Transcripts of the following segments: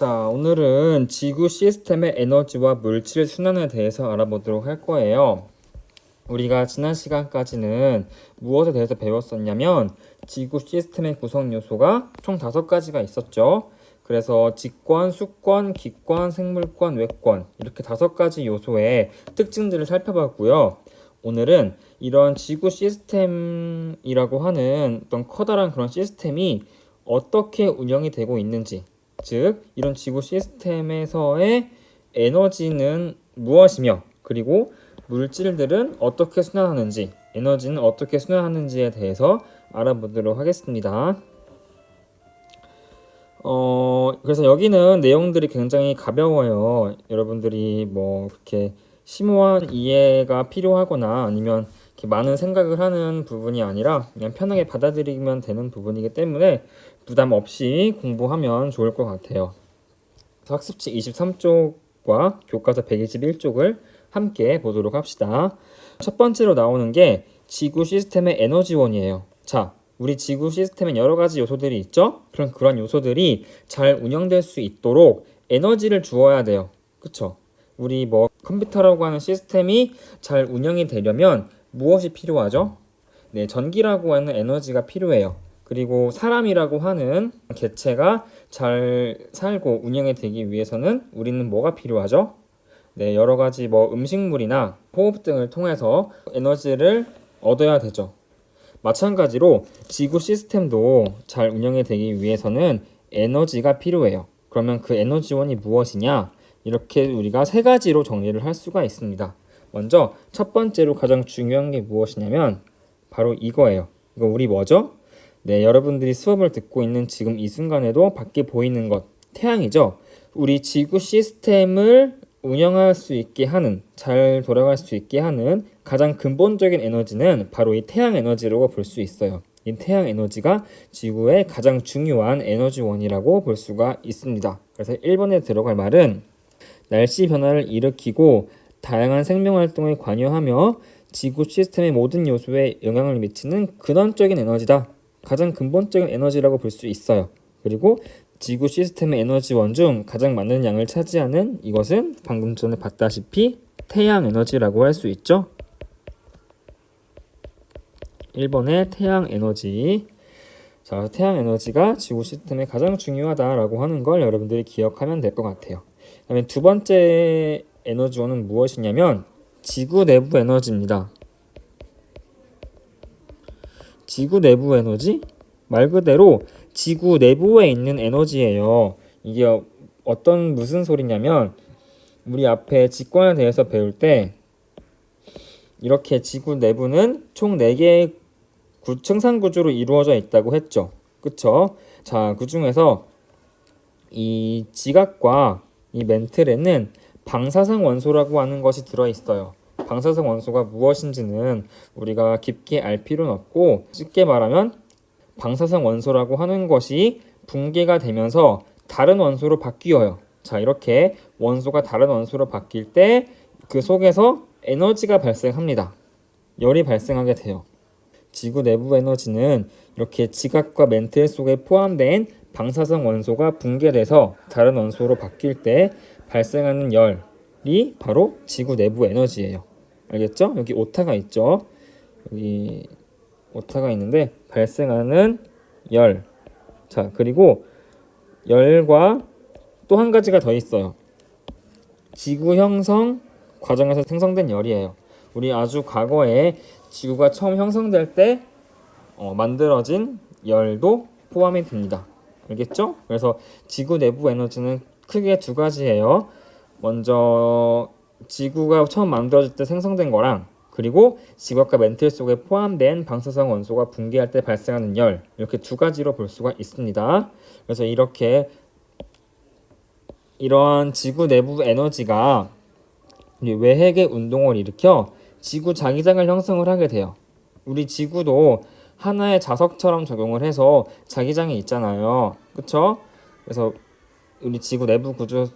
자, 오늘은 지구 시스템의 에너지와 물질 순환에 대해서 알아보도록 할 거예요. 우리가 지난 시간까지는 무엇에 대해서 배웠었냐면 지구 시스템의 구성 요소가 총 5가지가 있었죠. 그래서 직권, 수권, 기권, 생물권, 외권 이렇게 5가지 요소의 특징들을 살펴봤고요. 오늘은 이런 지구 시스템이라고 하는 어떤 커다란 그런 시스템이 어떻게 운영이 되고 있는지, 즉 이런 지구 시스템에서의 에너지는 무엇이며, 그리고 물질들은 어떻게 순환하는지, 에너지는 어떻게 순환하는지에 대해서 알아보도록 하겠습니다. 그래서 여기는 내용들이 굉장히 가벼워요. 여러분들이 뭐 그렇게 심오한 이해가 필요하거나 아니면 이렇게 많은 생각을 하는 부분이 아니라 그냥 편하게 받아들이면 되는 부분이기 때문에 부담 없이 공부하면 좋을 것 같아요. 학습지 23쪽과 교과서 121쪽을 함께 보도록 합시다. 첫 번째로 나오는 게 지구 시스템의 에너지원이에요. 자, 우리 지구 시스템엔 여러 가지 요소들이 있죠? 그럼 그런 요소들이 잘 운영될 수 있도록 에너지를 주어야 돼요. 그쵸? 우리 뭐 컴퓨터라고 하는 시스템이 잘 운영이 되려면 무엇이 필요하죠? 네, 전기라고 하는 에너지가 필요해요. 그리고 사람이라고 하는 개체가 잘 살고 운영이 되기 위해서는 우리는 뭐가 필요하죠? 네, 여러 가지 뭐 음식물이나 호흡 등을 통해서 에너지를 얻어야 되죠. 마찬가지로 지구 시스템도 잘 운영이 되기 위해서는 에너지가 필요해요. 그러면 그 에너지원이 무엇이냐? 이렇게 우리가 3가지로 정리를 할 수가 있습니다. 먼저 첫 번째로 가장 중요한 게 무엇이냐면 바로 이거예요. 이거 우리 뭐죠? 네, 여러분들이 수업을 듣고 있는 지금 이 순간에도 밖에 보이는 것, 태양이죠? 우리 지구 시스템을 운영할 수 있게 하는, 잘 돌아갈 수 있게 하는 가장 근본적인 에너지는 바로 이 태양 에너지라고 볼 수 있어요. 이 태양 에너지가 지구의 가장 중요한 에너지원이라고 볼 수가 있습니다. 그래서 1번에 들어갈 말은 날씨 변화를 일으키고 다양한 생명 활동에 관여하며 지구 시스템의 모든 요소에 영향을 미치는 근원적인 에너지다. 가장 근본적인 에너지라고 볼 수 있어요. 그리고 지구 시스템의 에너지원 중 가장 많은 양을 차지하는 이것은 방금 전에 봤다시피 태양 에너지라고 할 수 있죠. 1번의 태양 에너지. 자, 태양 에너지가 지구 시스템에 가장 중요하다라고 하는 걸 여러분들이 기억하면 될 것 같아요. 그다음에 두 번째 에너지원은 무엇이냐면 지구 내부 에너지입니다. 지구 내부 에너지? 말 그대로 지구 내부에 있는 에너지예요. 이게 무슨 소리냐면 우리 앞에 직권에 대해서 배울 때 이렇게 지구 내부는 총 4개의 층상구조로 이루어져 있다고 했죠. 그쵸? 자, 그 중에서 이 지각과 이 멘틀에는 방사성 원소라고 하는 것이 들어있어요. 방사성 원소가 무엇인지는 우리가 깊게 알 필요는 없고, 쉽게 말하면 방사성 원소라고 하는 것이 붕괴가 되면서 다른 원소로 바뀌어요. 자, 이렇게 원소가 다른 원소로 바뀔 때 그 속에서 에너지가 발생합니다. 열이 발생하게 돼요. 지구 내부 에너지는 이렇게 지각과 멘틀 속에 포함된 방사성 원소가 붕괴돼서 다른 원소로 바뀔 때 발생하는 열이 바로 지구 내부 에너지예요. 알겠죠? 여기 오타가 있죠? 여기 오타가 있는데 발생하는 열. 자, 그리고 열과 또 한 가지가 더 있어요. 지구 형성 과정에서 생성된 열이에요. 우리 아주 과거에 지구가 처음 형성될 때 만들어진 열도 포함이 됩니다. 알겠죠? 그래서 지구 내부 에너지는 크게 2가지예요. 먼저 지구가 처음 만들어질 때 생성된 거랑, 그리고 지각과 멘틀 속에 포함된 방사성 원소가 붕괴할 때 발생하는 열, 이렇게 2가지로 볼 수가 있습니다. 그래서 이러한 지구 내부 에너지가 외핵의 운동을 일으켜 지구 자기장을 형성을 하게 돼요. 우리 지구도 하나의 자석처럼 적용을 해서 자기장이 있잖아요. 그쵸? 그래서 우리 지구 내부 구조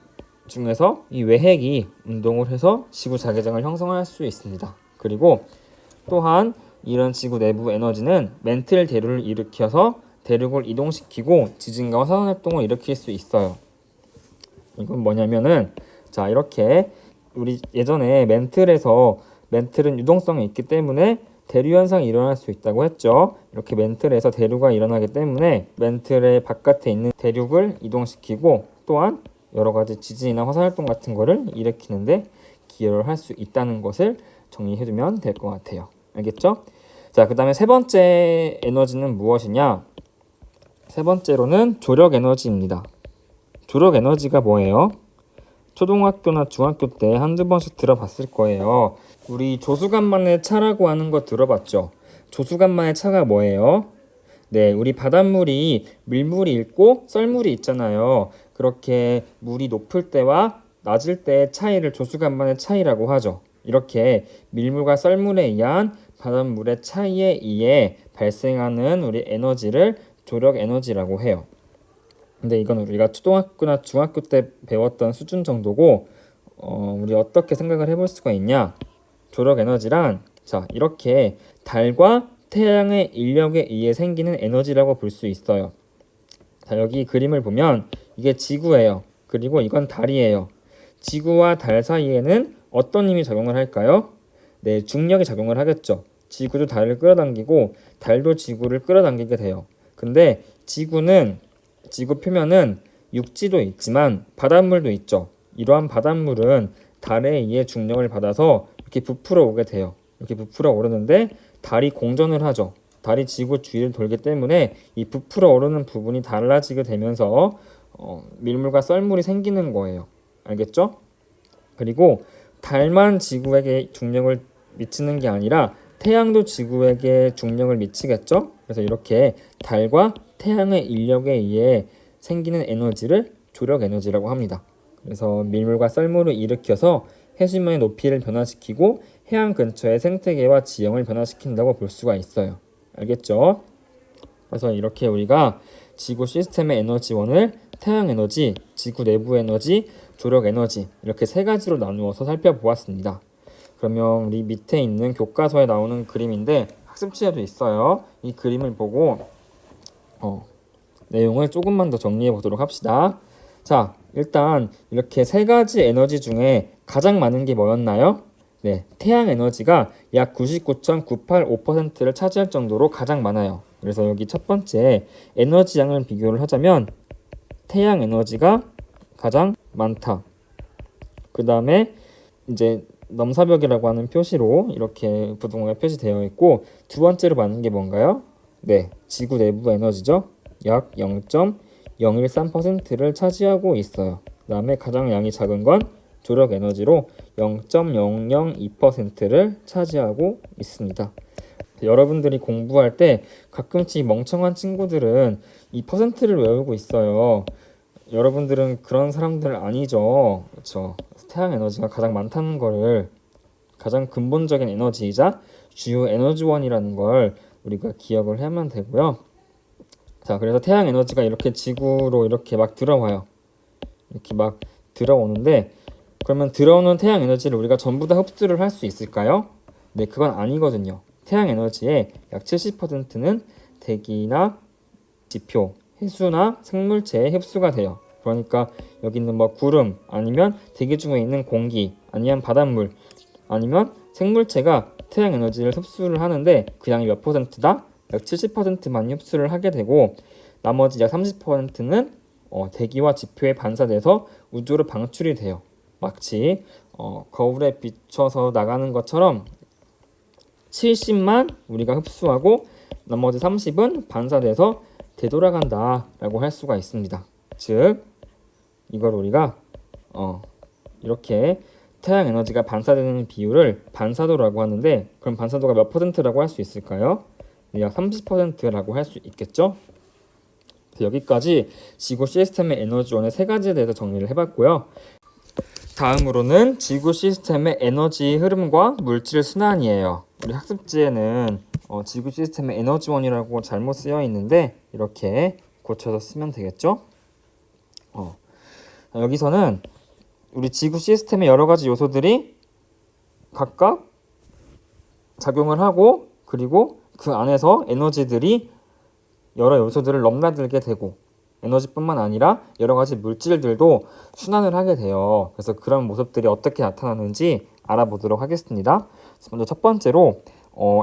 중에서 이 외핵이 운동을 해서 지구 자기장을 형성할 수 있습니다. 그리고 또한 이런 지구 내부 에너지는 멘틀 대류를 일으켜서 대륙을 이동시키고 지진과 화산 활동을 일으킬 수 있어요. 이건 뭐냐면은 자 이렇게 우리 예전에 멘틀은 유동성이 있기 때문에 대류 현상이 일어날 수 있다고 했죠. 이렇게 멘틀에서 대류가 일어나기 때문에 멘틀의 바깥에 있는 대륙을 이동시키고 또한 여러 가지 지진이나 화산 활동 같은 거를 일으키는데 기여를 할 수 있다는 것을 정리해두면 될 것 같아요. 알겠죠? 자, 그 다음에 세 번째 에너지는 무엇이냐? 세 번째로는 조력 에너지입니다. 조력 에너지가 뭐예요? 초등학교나 중학교 때 한두 번씩 들어봤을 거예요. 우리 조수간만의 차라고 하는 거 들어봤죠? 조수간만의 차가 뭐예요? 네, 우리 바닷물이 밀물이 있고 썰물이 있잖아요. 그렇게 물이 높을 때와 낮을 때의 차이를 조수간만의 차이라고 하죠. 이렇게 밀물과 썰물에 의한 바닷물의 차이에 의해 발생하는 우리 에너지를 조력 에너지라고 해요. 근데 이건 우리가 초등학교나 중학교 때 배웠던 수준 정도고 우리 어떻게 생각을 해볼 수가 있냐? 조력 에너지란 자 이렇게 달과 태양의 인력에 의해 생기는 에너지라고 볼 수 있어요. 자 여기 그림을 보면 이게 지구예요. 그리고 이건 달이에요. 지구와 달 사이에는 어떤 힘이 작용을 할까요? 네, 중력이 작용을 하겠죠. 지구도 달을 끌어당기고 달도 지구를 끌어당기게 돼요. 근데 지구 표면은 육지도 있지만 바닷물도 있죠. 이러한 바닷물은 달에 의해 중력을 받아서 이렇게 부풀어 오게 돼요. 이렇게 부풀어 오르는데 달이 공전을 하죠. 달이 지구 주위를 돌기 때문에 이 부풀어 오르는 부분이 달라지게 되면서 밀물과 썰물이 생기는 거예요. 알겠죠? 그리고 달만 지구에게 중력을 미치는 게 아니라 태양도 지구에게 중력을 미치겠죠? 그래서 이렇게 달과 태양의 인력에 의해 생기는 에너지를 조력 에너지라고 합니다. 그래서 밀물과 썰물을 일으켜서 해수면의 높이를 변화시키고 해안 근처의 생태계와 지형을 변화시킨다고 볼 수가 있어요. 알겠죠? 그래서 이렇게 우리가 지구 시스템의 에너지원을 태양 에너지, 지구 내부 에너지, 조력 에너지 이렇게 세 가지로 나누어서 살펴보았습니다. 그러면 우리 밑에 있는 교과서에 나오는 그림인데 학습지에도 있어요. 이 그림을 보고 내용을 조금만 더 정리해 보도록 합시다. 자, 일단 이렇게 세 가지 에너지 중에 가장 많은 게 뭐였나요? 네, 태양 에너지가 약 99.985%를 차지할 정도로 가장 많아요. 그래서 여기 첫 번째 에너지 양을 비교를 하자면 태양 에너지가 가장 많다. 그 다음에 이제 넘사벽이라고 하는 표시로 이렇게 부동호가 표시되어 있고 두 번째로 많은 게 뭔가요? 네, 지구 내부 에너지죠. 약 0.013%를 차지하고 있어요. 그 다음에 가장 양이 작은 건 조력 에너지로 0.002%를 차지하고 있습니다. 여러분들이 공부할 때 가끔씩 멍청한 친구들은 이 퍼센트를 외우고 있어요. 여러분들은 그런 사람들 아니죠. 그렇죠? 태양 에너지가 가장 많다는 거를 가장 근본적인 에너지이자 주요 에너지원이라는 걸 우리가 기억을 해야만 되고요. 자, 그래서 태양 에너지가 이렇게 지구로 이렇게 막 들어와요. 이렇게 막 들어오는데 그러면 들어오는 태양 에너지를 우리가 전부 다 흡수를 할 수 있을까요? 네, 그건 아니거든요. 태양 에너지의 약 70%는 대기나 지표, 해수나 생물체에 흡수가 돼요. 그러니까 여기 있는 뭐 구름 아니면 대기 중에 있는 공기 아니면 바닷물 아니면 생물체가 태양 에너지를 흡수를 하는데 그 양이 몇 %다? 약 70%만 흡수를 하게 되고 나머지 약 30%는 대기와 지표에 반사돼서 우주로 방출이 돼요. 마치 거울에 비춰서 나가는 것처럼 70만 우리가 흡수하고 나머지 30은 반사돼서 되돌아간다 라고 할 수가 있습니다. 즉 이걸 우리가 이렇게 태양 에너지가 반사되는 비율을 반사도라고 하는데 그럼 반사도가 몇 %라고 할 수 있을까요? 약 30%라고 할 수 있겠죠? 여기까지 지구 시스템의 에너지원의 세 가지에 대해서 정리를 해봤고요. 다음으로는 지구 시스템의 에너지 흐름과 물질 순환이에요. 우리 학습지에는 지구 시스템의 에너지원이라고 잘못 쓰여 있는데 이렇게 고쳐서 쓰면 되겠죠? 여기서는 우리 지구 시스템의 여러 가지 요소들이 각각 작용을 하고 그리고 그 안에서 에너지들이 여러 요소들을 넘나들게 되고 에너지뿐만 아니라 여러 가지 물질들도 순환을 하게 돼요. 그래서 그런 모습들이 어떻게 나타나는지 알아보도록 하겠습니다. 먼저 첫 번째로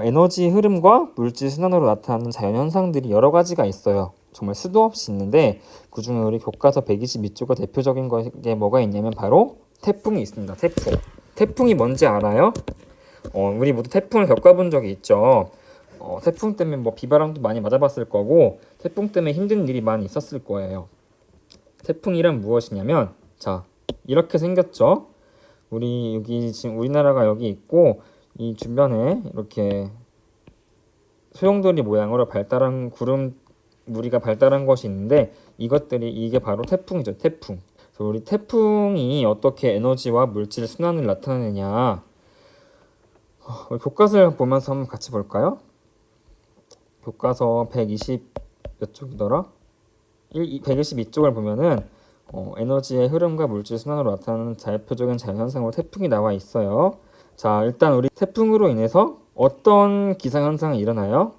에너지 흐름과 물질 순환으로 나타나는 자연현상들이 여러 가지가 있어요. 정말 수도 없이 있는데 그중에 우리 교과서 122쪽에 대표적인 게 뭐가 있냐면 바로 태풍이 있습니다. 태풍이 뭔지 알아요? 우리 모두 태풍을 겪어본 적이 있죠. 태풍 때문에 뭐 비바람도 많이 맞아봤을 거고 태풍 때문에 힘든 일이 많이 있었을 거예요. 태풍이란 무엇이냐면 자 이렇게 생겼죠. 우리 여기 지금 우리나라가 여기 있고 이 주변에 이렇게 소용돌이 모양으로 발달한 구름 무리가 발달한 것이 있는데 이게 바로 태풍이죠. 태풍. 그래서 우리 태풍이 어떻게 에너지와 물질 순환을 나타내느냐 우리 교과서를 보면서 한번 같이 볼까요? 교과서 120 몇 쪽이더라? 122쪽을 보면은 에너지의 흐름과 물질 순환으로 나타나는 대표적인 자연현상으로 태풍이 나와 있어요. 자, 일단 우리 태풍으로 인해서 어떤 기상현상이 일어나요?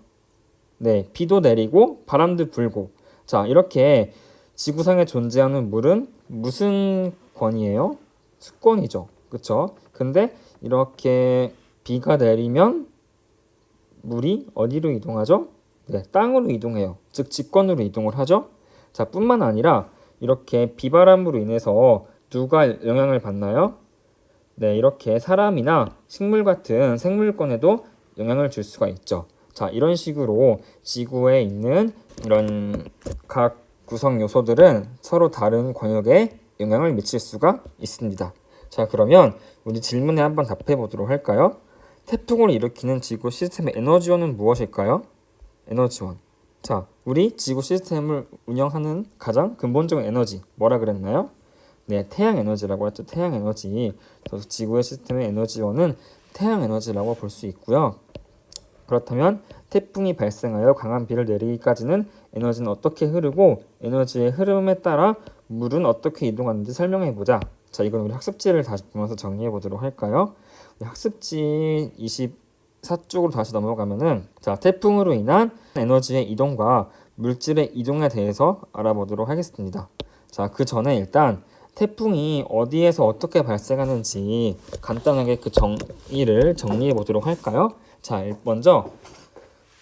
네, 비도 내리고 바람도 불고. 자, 이렇게 지구상에 존재하는 물은 무슨 권이에요? 수권이죠. 그쵸? 근데 이렇게 비가 내리면 물이 어디로 이동하죠? 네, 땅으로 이동해요. 즉 직권으로 이동을 하죠. 자, 뿐만 아니라 이렇게 비바람으로 인해서 누가 영향을 받나요? 네, 이렇게 사람이나 식물 같은 생물권에도 영향을 줄 수가 있죠. 자, 이런 식으로 지구에 있는 이런 각 구성 요소들은 서로 다른 권역에 영향을 미칠 수가 있습니다. 자, 그러면 우리 질문에 한번 답해 보도록 할까요? 태풍을 일으키는 지구 시스템의 에너지원은 무엇일까요? 에너지원. 자, 우리 지구 시스템을 운영하는 가장 근본적인 에너지 뭐라 그랬나요? 네, 태양 에너지라고 했죠. 태양 에너지. 그래서 지구의 시스템의 에너지원은 태양 에너지라고 볼 수 있고요. 그렇다면 태풍이 발생하여 강한 비를 내리기까지는 에너지는 어떻게 흐르고 에너지의 흐름에 따라 물은 어떻게 이동하는지 설명해 보자. 자, 이건 우리 학습지를 다시 보면서 정리해 보도록 할까요? 학습지 24쪽으로 다시 넘어가면은 자, 태풍으로 인한 에너지의 이동과 물질의 이동에 대해서 알아보도록 하겠습니다. 자, 그 전에 일단 태풍이 어디에서 어떻게 발생하는지 간단하게 그 정의를 정리해 보도록 할까요? 자, 먼저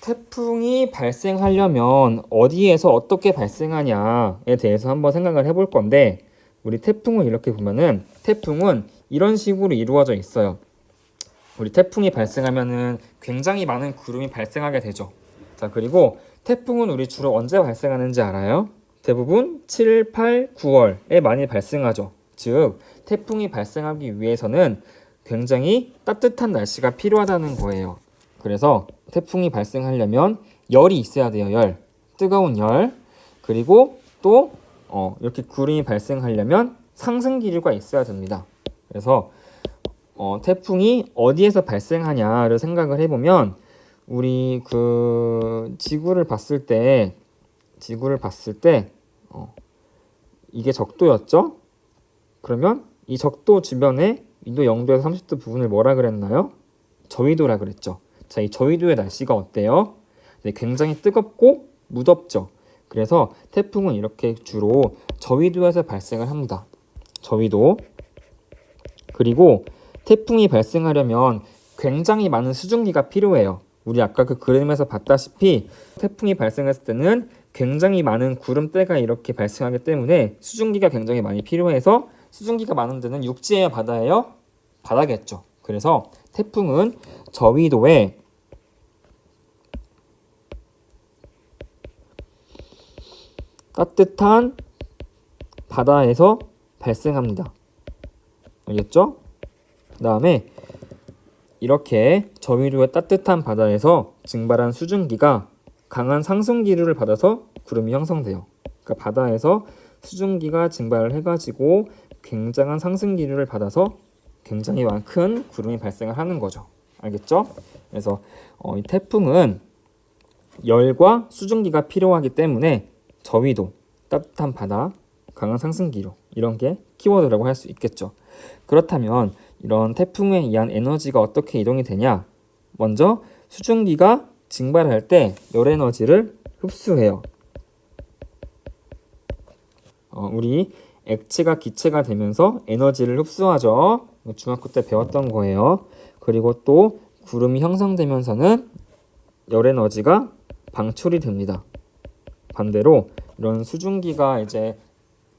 태풍이 발생하려면 어디에서 어떻게 발생하냐에 대해서 한번 생각을 해볼 건데 우리 태풍을 이렇게 보면은 태풍은 이런 식으로 이루어져 있어요. 우리 태풍이 발생하면은 굉장히 많은 구름이 발생하게 되죠. 자, 그리고 태풍은 우리 주로 언제 발생하는지 알아요? 대부분 7, 8, 9월에 많이 발생하죠. 즉, 태풍이 발생하기 위해서는 굉장히 따뜻한 날씨가 필요하다는 거예요. 그래서 태풍이 발생하려면 열이 있어야 돼요. 열. 뜨거운 열. 그리고 또 이렇게 구름이 발생하려면 상승 기류가 있어야 됩니다. 그래서 태풍이 어디에서 발생하냐를 생각을 해보면 우리 그 지구를 봤을 때 이게 적도였죠? 그러면 이 적도 주변에 인도 0도에서 30도 부분을 뭐라 그랬나요? 저위도라 그랬죠. 자, 이 저위도의 날씨가 어때요? 네, 굉장히 뜨겁고 무덥죠. 그래서 태풍은 이렇게 주로 저위도에서 발생을 합니다. 저위도. 그리고 태풍이 발생하려면 굉장히 많은 수증기가 필요해요. 우리 아까 그 그림에서 봤다시피 태풍이 발생했을 때는 굉장히 많은 구름대가 이렇게 발생하기 때문에 수증기가 굉장히 많이 필요해서 수증기가 많은 데는 육지예요, 바다예요? 바다겠죠. 그래서 태풍은 저위도에 따뜻한 바다에서 발생합니다. 알겠죠? 그 다음에 이렇게 저위도의 따뜻한 바다에서 증발한 수증기가 강한 상승 기류를 받아서 구름이 형성돼요. 그러니까 바다에서 수증기가 증발을 해가지고 굉장한 상승 기류를 받아서 굉장히 큰 구름이 발생을 하는 거죠. 알겠죠? 그래서 이 태풍은 열과 수증기가 필요하기 때문에 저위도, 따뜻한 바다, 강한 상승 기류 이런 게 키워드라고 할 수 있겠죠. 그렇다면 이런 태풍에 의한 에너지가 어떻게 이동이 되냐? 먼저 수증기가 증발할 때 열 에너지를 흡수해요. 우리 액체가 기체가 되면서 에너지를 흡수하죠. 중학교 때 배웠던 거예요. 그리고 또 구름이 형성되면서는 열 에너지가 방출이 됩니다. 반대로 이런 수증기가 이제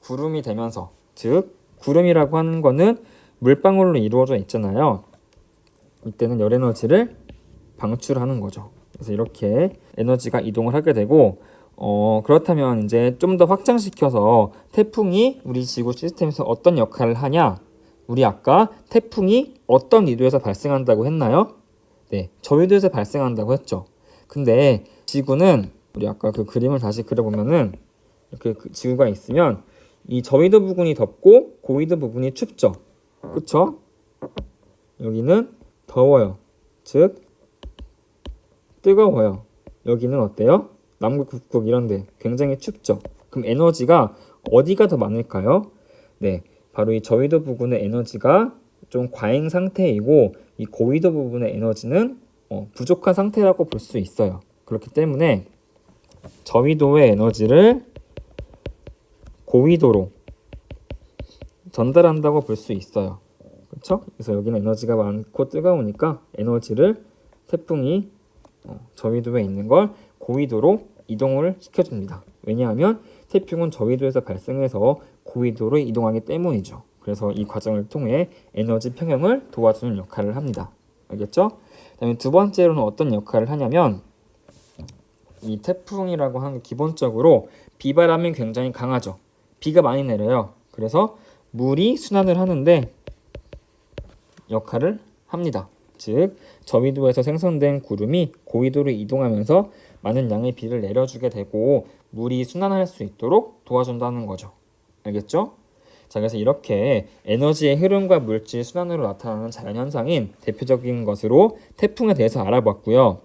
구름이 되면서, 즉 구름이라고 하는 거는 물방울로 이루어져 있잖아요. 이때는 열 에너지를 방출하는 거죠. 그래서 이렇게 에너지가 이동을 하게 되고, 그렇다면 이제 좀 더 확장시켜서 태풍이 우리 지구 시스템에서 어떤 역할을 하냐? 우리 아까 태풍이 어떤 위도에서 발생한다고 했나요? 네, 저위도에서 발생한다고 했죠. 근데 지구는 우리 아까 그 그림을 다시 그려보면은 이렇게 지구가 있으면 이 저위도 부분이 덥고 고위도 부분이 춥죠. 그쵸? 여기는 더워요. 즉 뜨거워요. 여기는 어때요? 남극, 북극 이런데 굉장히 춥죠. 그럼 에너지가 어디가 더 많을까요? 네, 바로 이 저위도 부분의 에너지가 좀 과잉 상태이고 이 고위도 부분의 에너지는 부족한 상태라고 볼 수 있어요. 그렇기 때문에 저위도의 에너지를 고위도로 전달한다고 볼 수 있어요. 그렇죠? 그래서 여기는 에너지가 많고 뜨거우니까 에너지를 태풍이 저위도에 있는 걸 고위도로 이동을 시켜줍니다. 왜냐하면 태풍은 저위도에서 발생해서 고위도로 이동하기 때문이죠. 그래서 이 과정을 통해 에너지 평형을 도와주는 역할을 합니다. 알겠죠? 그다음에 두 번째로는 어떤 역할을 하냐면 이 태풍이라고 하는 게 기본적으로 비바람이 굉장히 강하죠. 비가 많이 내려요. 그래서 물이 순환을 하는데 역할을 합니다. 즉 저위도에서 생성된 구름이 고위도로 이동하면서 많은 양의 비를 내려주게 되고 물이 순환할 수 있도록 도와준다는 거죠. 알겠죠? 자, 그래서 이렇게 에너지의 흐름과 물질 순환으로 나타나는 자연현상인 대표적인 것으로 태풍에 대해서 알아봤고요.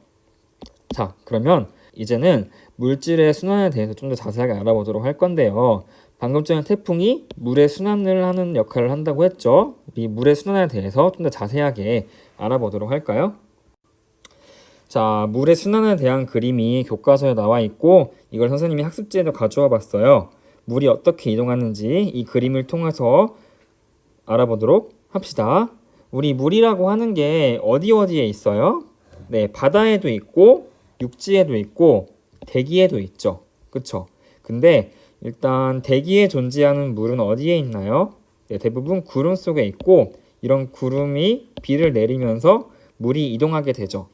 자, 그러면 이제는 물질의 순환에 대해서 좀 더 자세하게 알아보도록 할 건데요. 방금 전에 태풍이 물의 순환을 하는 역할을 한다고 했죠. 이 물의 순환에 대해서 좀 더 자세하게 알아보도록 할까요? 자, 물의 순환에 대한 그림이 교과서에 나와 있고 이걸 선생님이 학습지에도 가져와 봤어요. 물이 어떻게 이동하는지 이 그림을 통해서 알아보도록 합시다. 우리 물이라고 하는 게 어디에 있어요? 네, 바다에도 있고 육지에도 있고 대기에도 있죠. 그쵸? 근데 일단 대기에 존재하는 물은 어디에 있나요? 네, 대부분 구름 속에 있고 이런 구름이 비를 내리면서 물이 이동하게 되죠.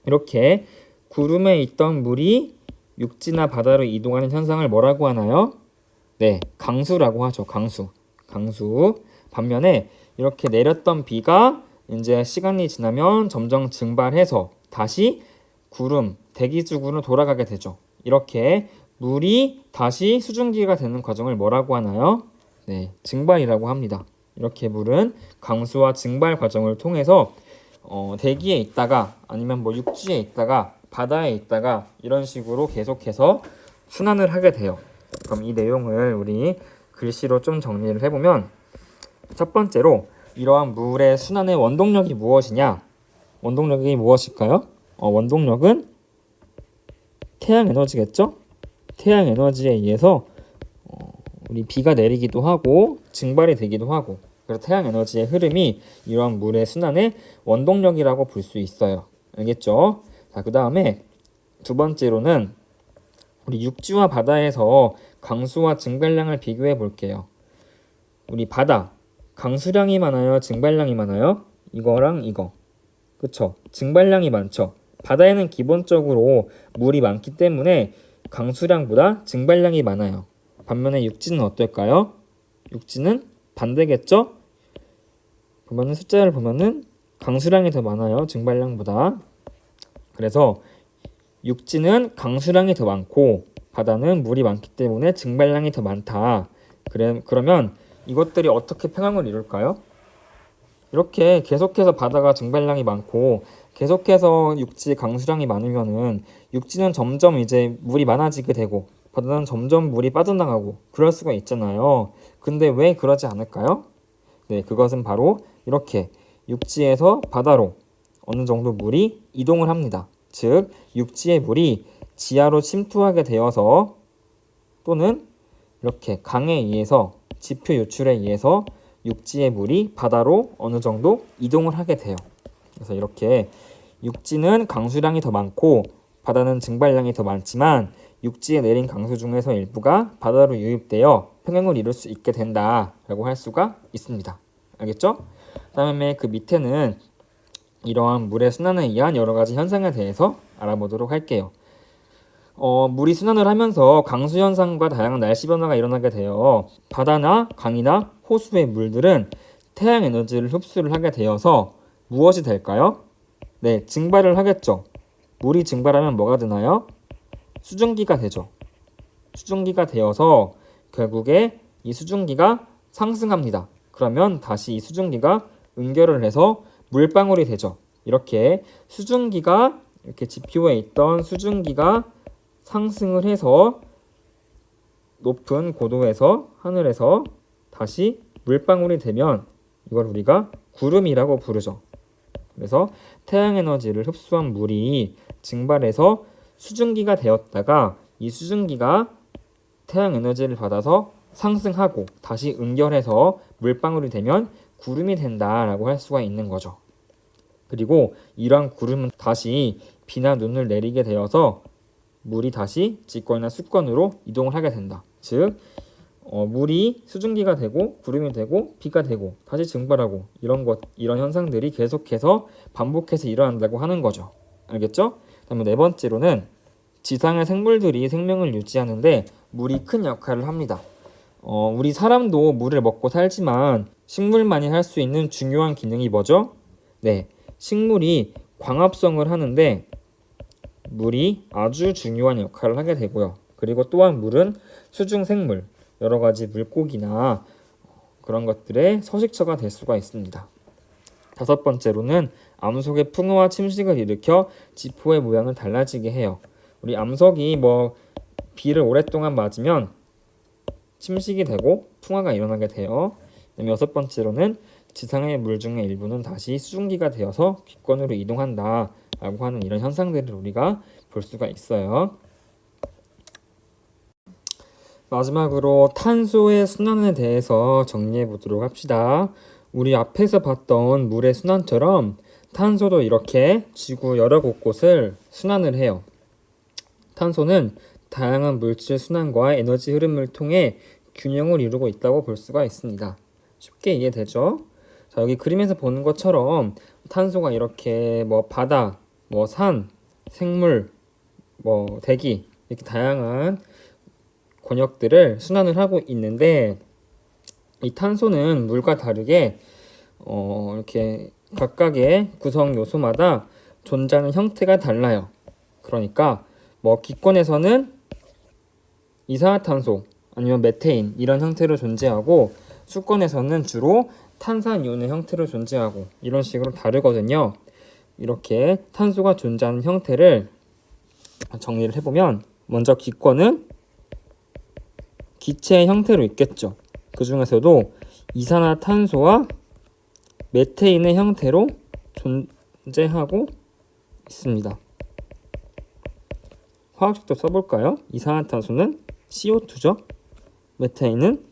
이렇게 구름에 있던 물이 육지나 바다로 이동하는 현상을 뭐라고 하나요? 네, 강수라고 하죠. 강수. 반면에 이렇게 내렸던 비가 이제 시간이 지나면 점점 증발해서 다시 구름, 대기 쪽으로 돌아가게 되죠. 이렇게 물이 다시 수증기가 되는 과정을 뭐라고 하나요? 네, 증발이라고 합니다. 이렇게 물은 강수와 증발 과정을 통해서 대기에 있다가 아니면 뭐 육지에 있다가 바다에 있다가 이런 식으로 계속해서 순환을 하게 돼요. 그럼 이 내용을 우리 글씨로 좀 정리를 해보면 첫 번째로 이러한 물의 순환의 원동력이 무엇이냐? 원동력이 무엇일까요? 원동력은 태양 에너지겠죠? 태양 에너지에 의해서 우리 비가 내리기도 하고 증발이 되기도 하고 그래서 태양 에너지의 흐름이 이러한 물의 순환의 원동력이라고 볼 수 있어요. 알겠죠? 자, 그 다음에 두 번째로는 우리 육지와 바다에서 강수와 증발량을 비교해 볼게요. 우리 바다, 강수량이 많아요? 증발량이 많아요? 이거랑 이거. 그쵸? 증발량이 많죠? 바다에는 기본적으로 물이 많기 때문에 강수량보다 증발량이 많아요. 반면에 육지는 어떨까요? 육지는 반대겠죠? 그러면 숫자를 보면은 강수량이 더 많아요. 증발량보다. 그래서 육지는 강수량이 더 많고 바다는 물이 많기 때문에 증발량이 더 많다. 그러면 이것들이 어떻게 평형을 이룰까요? 이렇게 계속해서 바다가 증발량이 많고 계속해서 육지에 강수량이 많으면은 육지는 점점 이제 물이 많아지게 되고 바다는 점점 물이 빠져나가고 그럴 수가 있잖아요. 근데 왜 그러지 않을까요? 네, 그것은 바로 이렇게 육지에서 바다로 어느 정도 물이 이동을 합니다. 즉, 육지의 물이 지하로 침투하게 되어서 또는 이렇게 강에 의해서 지표 유출에 의해서 육지의 물이 바다로 어느 정도 이동을 하게 돼요. 그래서 이렇게 육지는 강수량이 더 많고 바다는 증발량이 더 많지만 육지에 내린 강수 중에서 일부가 바다로 유입되어 평형을 이룰 수 있게 된다라고 할 수가 있습니다. 알겠죠? 그다음에 그 밑에는 이러한 물의 순환에 의한 여러 가지 현상에 대해서 알아보도록 할게요. 물이 순환을 하면서 강수 현상과 다양한 날씨 변화가 일어나게 되어 바다나 강이나 호수의 물들은 태양 에너지를 흡수를 하게 되어서 무엇이 될까요? 네, 증발을 하겠죠. 물이 증발하면 뭐가 되나요? 수증기가 되죠. 수증기가 되어서 결국에 이 수증기가 상승합니다. 그러면 다시 이 수증기가 응결을 해서 물방울이 되죠. 이렇게 수증기가 이렇게 지표에 있던 수증기가 상승을 해서 높은 고도에서 하늘에서 다시 물방울이 되면 이걸 우리가 구름이라고 부르죠. 그래서 태양 에너지를 흡수한 물이 증발해서 수증기가 되었다가 이 수증기가 태양 에너지를 받아서 상승하고 다시 응결해서 물방울이 되면 구름이 된다라고 할 수가 있는 거죠. 그리고 이러한 구름은 다시 비나 눈을 내리게 되어서 물이 다시 직권이나 수권으로 이동을 하게 된다. 즉 물이 수증기가 되고 구름이 되고 비가 되고 다시 증발하고 이런 현상들이 계속해서 반복해서 일어난다고 하는 거죠. 알겠죠? 그다음에 네 번째로는 지상의 생물들이 생명을 유지하는데 물이 큰 역할을 합니다. 우리 사람도 물을 먹고 살지만 식물만이 할 수 있는 중요한 기능이 뭐죠? 네, 식물이 광합성을 하는데 물이 아주 중요한 역할을 하게 되고요. 그리고 또한 물은 수중 생물, 여러 가지 물고기나 그런 것들의 서식처가 될 수가 있습니다. 다섯 번째로는 암석의 풍화와 침식을 일으켜 지표의 모양을 달라지게 해요. 우리 암석이 비를 오랫동안 맞으면 침식이 되고 풍화가 일어나게 돼요. 그다음에 여섯 번째로는 지상의 물 중의 일부는 다시 수증기가 되어서 기권으로 이동한다 라고 하는 이런 현상들을 우리가 볼 수가 있어요. 마지막으로 탄소의 순환에 대해서 정리해 보도록 합시다. 우리 앞에서 봤던 물의 순환처럼 탄소도 이렇게 지구 여러 곳곳을 순환을 해요. 탄소는 다양한 물질 순환과 에너지 흐름을 통해 균형을 이루고 있다고 볼 수가 있습니다. 쉽게 이해되죠? 자, 여기 그림에서 보는 것처럼 탄소가 이렇게 바다, 산, 생물, 대기 이렇게 다양한 권역들을 순환을 하고 있는데 이 탄소는 물과 다르게 이렇게 각각의 구성 요소마다 존재하는 형태가 달라요. 그러니까 기권에서는 이산화탄소 아니면 메테인 이런 형태로 존재하고 수권에서는 주로 탄산이온의 형태로 존재하고 이런 식으로 다르거든요. 이렇게 탄소가 존재하는 형태를 정리를 해보면 먼저 기권은 기체의 형태로 있겠죠. 그 중에서도 이산화탄소와 메테인의 형태로 존재하고 있습니다. 화학식도 써볼까요? 이산화탄소는 CO2죠. 메테인은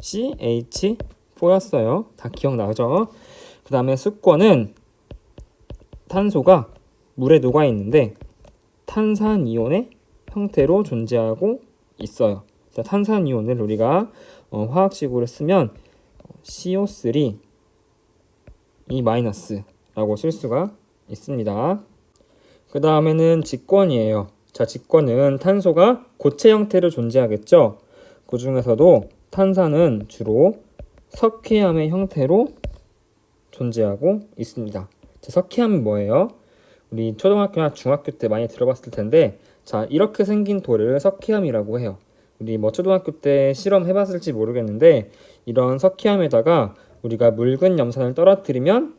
CH4였어요. 다 기억나죠? 그 다음에 수권은 탄소가 물에 녹아 있는데 탄산이온의 형태로 존재하고 있어요. 자, 탄산이온을 우리가 화학식으로 쓰면 CO3 라고 쓸 수가 있습니다. 그 다음에는 직권이에요. 자, 직권은 탄소가 고체 형태로 존재하겠죠. 그 중에서도 탄산은 주로 석회암의 형태로 존재하고 있습니다. 자, 석회암이 뭐예요? 우리 초등학교나 중학교 때 많이 들어봤을 텐데, 자, 이렇게 생긴 돌을 석회암이라고 해요. 우리 초등학교 때 실험 해봤을지 모르겠는데, 이런 석회암에다가 우리가 묽은 염산을 떨어뜨리면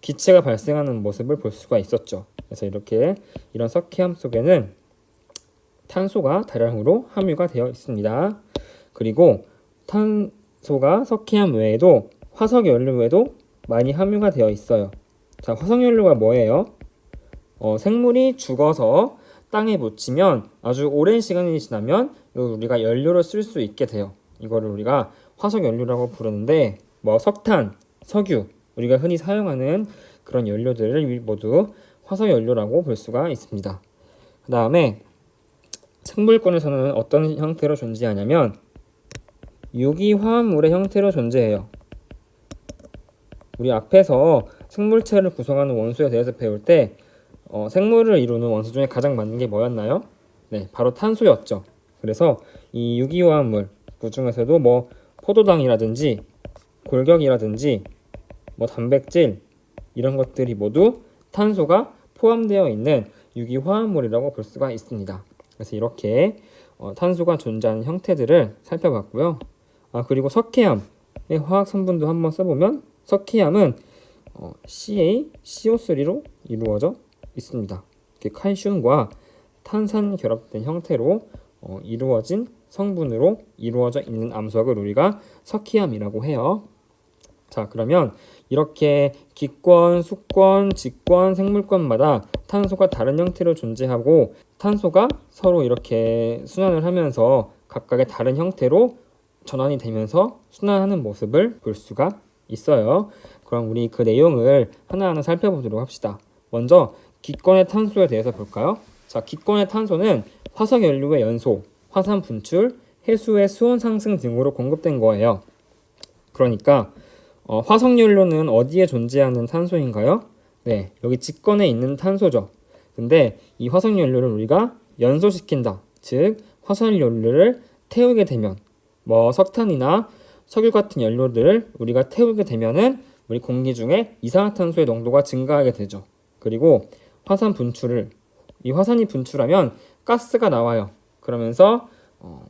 기체가 발생하는 모습을 볼 수가 있었죠. 그래서 이런 석회암 속에는 탄소가 다량으로 함유가 되어 있습니다. 그리고 탄소가 석회암 외에도 화석연료에도 많이 함유가 되어 있어요. 자, 화석연료가 뭐예요? 생물이 죽어서 땅에 묻히면 아주 오랜 시간이 지나면 이걸 우리가 연료로 쓸 수 있게 돼요. 이거를 우리가 화석 연료라고 부르는데 뭐 석탄, 석유, 우리가 흔히 사용하는 그런 연료들을 모두 화석 연료라고 볼 수가 있습니다. 그 다음에 생물권에서는 어떤 형태로 존재하냐면 유기화합물의 형태로 존재해요. 우리 앞에서 생물체를 구성하는 원소에 대해서 배울 때 생물을 이루는 원소 중에 가장 많은 게 뭐였나요? 네, 바로 탄소였죠. 그래서 이 유기화합물 그 중에서도 뭐 포도당이라든지 골격이라든지 뭐 단백질 이런 것들이 모두 탄소가 포함되어 있는 유기화합물이라고 볼 수가 있습니다. 그래서 이렇게 탄소가 존재하는 형태들을 살펴봤고요. 그리고 석회암의 화학 성분도 한번 써보면 석회암은 CaCO3로 이루어져 있습니다. 이렇게 칼슘과 탄산 결합된 형태로 이루어진 성분으로 이루어져 있는 암석을 우리가 석회암이라고 해요. 자, 그러면 이렇게 기권, 수권, 직권, 생물권마다 탄소가 다른 형태로 존재하고 탄소가 서로 이렇게 순환을 하면서 각각의 다른 형태로 전환이 되면서 순환하는 모습을 볼 수가 있어요. 그럼 우리 그 내용을 하나하나 살펴보도록 합시다. 먼저 기권의 탄소에 대해서 볼까요? 자, 기권의 탄소는 화석 연료의 연소, 화산 분출, 해수의 수온 상승 등으로 공급된 거예요. 그러니까 화석 연료는 어디에 존재하는 탄소인가요? 네, 여기 직권에 있는 탄소죠. 근데 이 화석 연료를 우리가 연소시킨다. 즉 화석 연료를 태우게 되면 뭐 석탄이나 석유 같은 연료들을 우리가 태우게 되면은 우리 공기 중에 이산화탄소의 농도가 증가하게 되죠. 그리고 화산 분출을 이 화산이 분출하면 가스가 나와요. 그러면서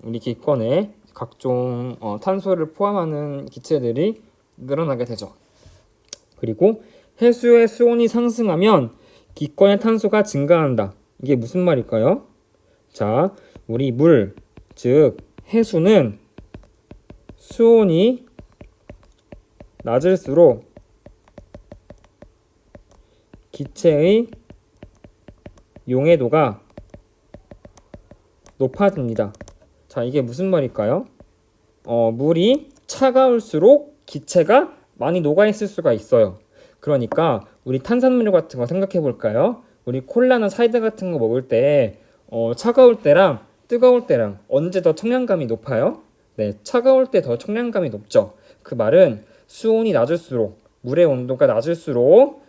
우리 기권에 각종 탄소를 포함하는 기체들이 늘어나게 되죠. 그리고 해수의 수온이 상승하면 기권의 탄소가 증가한다. 이게 무슨 말일까요? 자, 우리 물, 즉 해수는 수온이 낮을수록 기체의 용해도가 높아집니다. 자, 이게 무슨 말일까요? 물이 차가울수록 기체가 많이 녹아있을 수가 있어요. 그러니까 우리 탄산음료 같은 거 생각해 볼까요? 우리 콜라나 사이다 같은 거 먹을 때 차가울 때랑 뜨거울 때랑 언제 더 청량감이 높아요? 네, 차가울 때 더 청량감이 높죠. 그 말은 수온이 낮을수록 물의 온도가 낮을수록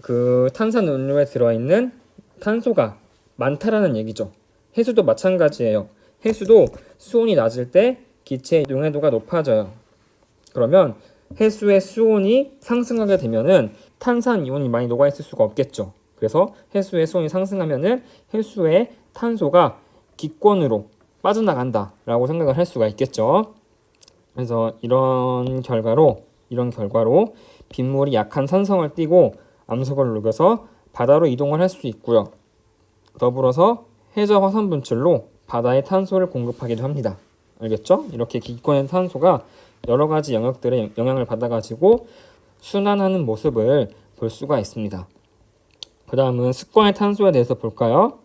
그 탄산음료에 들어있는 탄소가 많다라는 얘기죠. 해수도 마찬가지예요. 해수도 수온이 낮을 때 기체의 용해도가 높아져요. 그러면 해수의 수온이 상승하게 되면은 탄산이온이 많이 녹아있을 수가 없겠죠. 그래서 해수의 수온이 상승하면은 해수의 탄소가 기권으로 빠져나간다 라고 생각을 할 수가 있겠죠. 그래서 이런 결과로 빗물이 약한 산성을 띠고 암석을 녹여서 바다로 이동을 할 수 있고요. 더불어서 해저 화산 분출로 바다에 탄소를 공급하기도 합니다. 알겠죠? 이렇게 기권의 탄소가 여러 가지 영역들의 영향을 받아가지고 순환하는 모습을 볼 수가 있습니다. 그 다음은 수권의 탄소에 대해서 볼까요?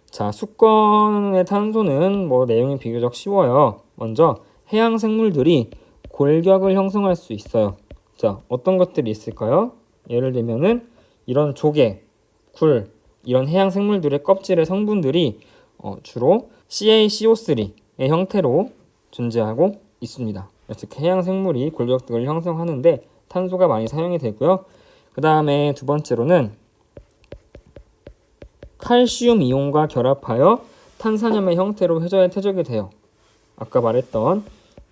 자, 수권의 탄소는 내용이 비교적 쉬워요. 먼저 해양 생물들이 골격을 형성할 수 있어요. 자, 어떤 것들이 있을까요? 예를 들면은 이런 조개, 굴, 이런 해양 생물들의 껍질의 성분들이 주로 CaCO3의 형태로 존재하고 있습니다. 즉 해양 생물이 골격 등을 형성하는데 탄소가 많이 사용이 되고요. 그 다음에 두 번째로는 칼슘 이온과 결합하여 탄산염의 형태로 해저에 퇴적이 돼요. 아까 말했던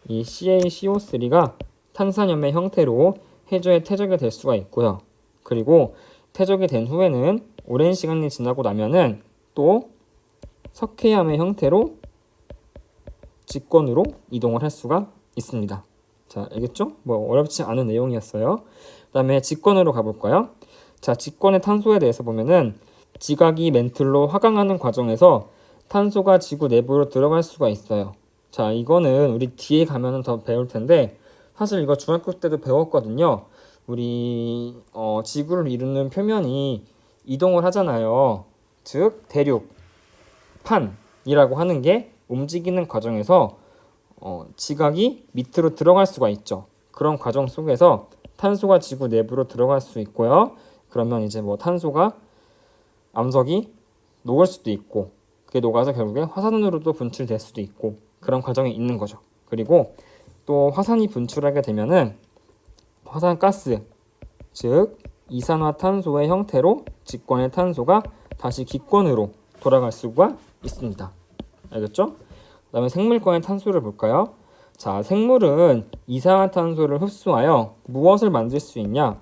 이 CaCO3가 탄산염의 형태로 해저에 퇴적이 될 수가 있고요. 그리고 퇴적이 된 후에는 오랜 시간이 지나고 나면은 또 석회암의 형태로 직권으로 이동을 할 수가 있습니다. 자, 알겠죠? 어렵지 않은 내용이었어요. 그 다음에 직권으로 가볼까요? 자, 직권의 탄소에 대해서 보면은 지각이 멘틀로 화강하는 과정에서 탄소가 지구 내부로 들어갈 수가 있어요. 자, 이거는 우리 뒤에 가면은 더 배울 텐데 사실 이거 중학교 때도 배웠거든요. 우리 지구를 이루는 표면이 이동을 하잖아요. 즉 대륙판이라고 하는 게 움직이는 과정에서 지각이 밑으로 들어갈 수가 있죠. 그런 과정 속에서 탄소가 지구 내부로 들어갈 수 있고요. 그러면 이제 뭐 탄소가 암석이 녹을 수도 있고 그게 녹아서 결국에 화산으로도 분출될 수도 있고 그런 과정이 있는 거죠. 그리고 또 화산이 분출하게 되면은 화산가스, 즉 이산화탄소의 형태로 직권의 탄소가 다시 기권으로 돌아갈 수가 있습니다. 알겠죠? 그 다음에 생물권의 탄소를 볼까요? 자, 생물은 이산화탄소를 흡수하여 무엇을 만들 수 있냐?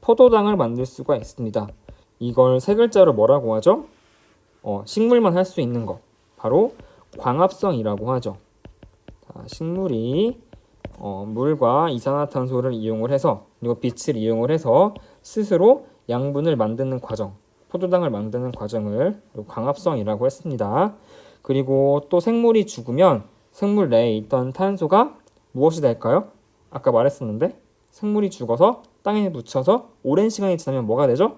포도당을 만들 수가 있습니다. 이걸 세 글자로 뭐라고 하죠? 식물만 할 수 있는 것. 바로 광합성이라고 하죠. 자, 식물이 물과 이산화탄소를 이용을 해서 그리고 빛을 이용을 해서 스스로 양분을 만드는 과정, 포도당을 만드는 과정을 광합성이라고 했습니다. 그리고 또 생물이 죽으면 생물 내에 있던 탄소가 무엇이 될까요? 아까 말했었는데 생물이 죽어서 땅에 묻혀서 오랜 시간이 지나면 뭐가 되죠?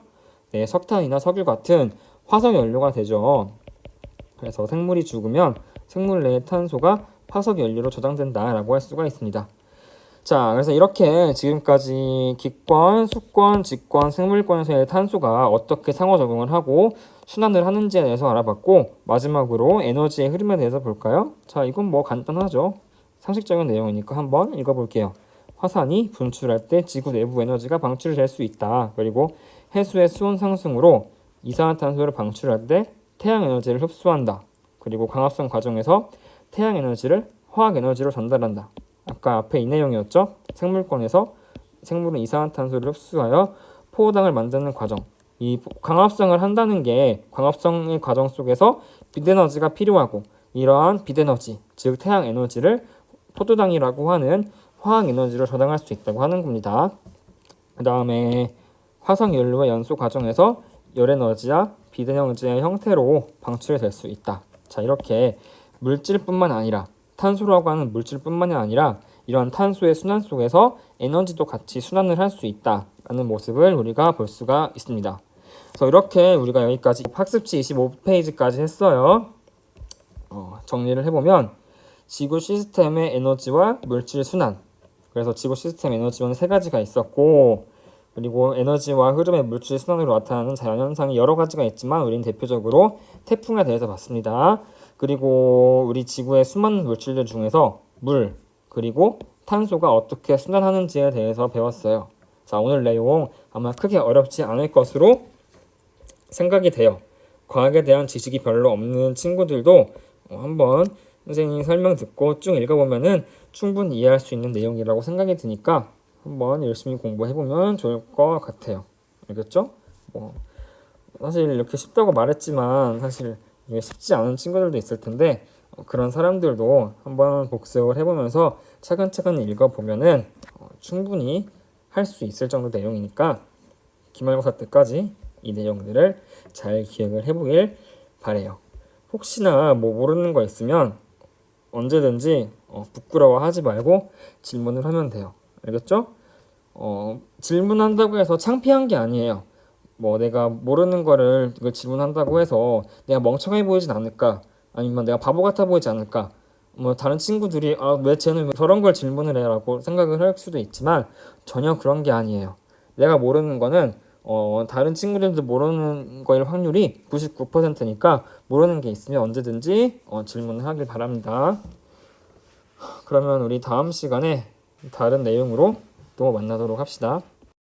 네, 석탄이나 석유 같은 화석 연료가 되죠. 그래서 생물이 죽으면 생물 내의 탄소가 화석 연료로 저장된다라고 할 수가 있습니다. 자, 그래서 이렇게 지금까지 기권, 수권, 직권, 생물권에서의 탄소가 어떻게 상호작용을 하고 순환을 하는지에 대해서 알아봤고 마지막으로 에너지의 흐름에 대해서 볼까요? 자, 이건 뭐 간단하죠. 상식적인 내용이니까 한번 읽어볼게요. 화산이 분출할 때 지구 내부 에너지가 방출될 수 있다. 그리고 해수의 수온 상승으로 이산화탄소를 방출할 때 태양 에너지를 흡수한다. 그리고 광합성 과정에서 태양 에너지를 화학 에너지로 전달한다. 아까 앞에 이 내용이었죠. 생물권에서 생물은 이산화탄소를 흡수하여 포도당을 만드는 과정. 이 광합성을 한다는 게 광합성의 과정 속에서 빛에너지가 필요하고 이러한 빛에너지, 즉 태양 에너지를 포도당이라고 하는 화학 에너지로 저장할 수 있다고 하는 겁니다. 그 다음에 화석 연료와 연소 과정에서 열에너지와 빛에너지의 형태로 방출될 수 있다. 자, 이렇게 물질뿐만 아니라 탄소라고 하는 물질뿐만이 아니라 이러한 탄소의 순환 속에서 에너지도 같이 순환을 할 수 있다라는 모습을 우리가 볼 수가 있습니다. 그래서 이렇게 우리가 여기까지 학습지 25페이지까지 했어요. 정리를 해보면 지구 시스템의 에너지와 물질 순환. 그래서 지구 시스템 에너지원은 세 가지가 있었고 그리고 에너지와 흐름의 물질 순환으로 나타나는 자연현상이 여러 가지가 있지만 우리는 대표적으로 태풍에 대해서 봤습니다. 그리고 우리 지구의 수많은 물질들 중에서 물, 그리고 탄소가 어떻게 순환하는지에 대해서 배웠어요. 자, 오늘 내용 아마 크게 어렵지 않을 것으로 생각이 돼요. 과학에 대한 지식이 별로 없는 친구들도 한번 선생님 설명 듣고 쭉 읽어보면은 충분히 이해할 수 있는 내용이라고 생각이 드니까 한번 열심히 공부해보면 좋을 것 같아요. 알겠죠? 사실 이렇게 쉽다고 말했지만 사실 이게 쉽지 않은 친구들도 있을 텐데 그런 사람들도 한번 복습을 해보면서 차근차근 읽어보면은 충분히 할 수 있을 정도 내용이니까 기말고사 때까지 이 내용들을 잘 기억을 해보길 바래요. 혹시나 모르는 거 있으면 언제든지 부끄러워하지 말고 질문을 하면 돼요. 알겠죠? 질문한다고 해서 창피한 게 아니에요. 내가 모르는 거를 이걸 질문한다고 해서 내가 멍청해 보이진 않을까? 아니면 내가 바보 같아 보이지 않을까? 다른 친구들이 왜 쟤는 왜 저런 걸 질문을 해? 라고 생각을 할 수도 있지만 전혀 그런 게 아니에요. 내가 모르는 거는 다른 친구들도 모르는 거일 확률이 99%니까 모르는 게 있으면 언제든지 질문을 하길 바랍니다. 그러면 우리 다음 시간에 다른 내용으로 또 만나도록 합시다.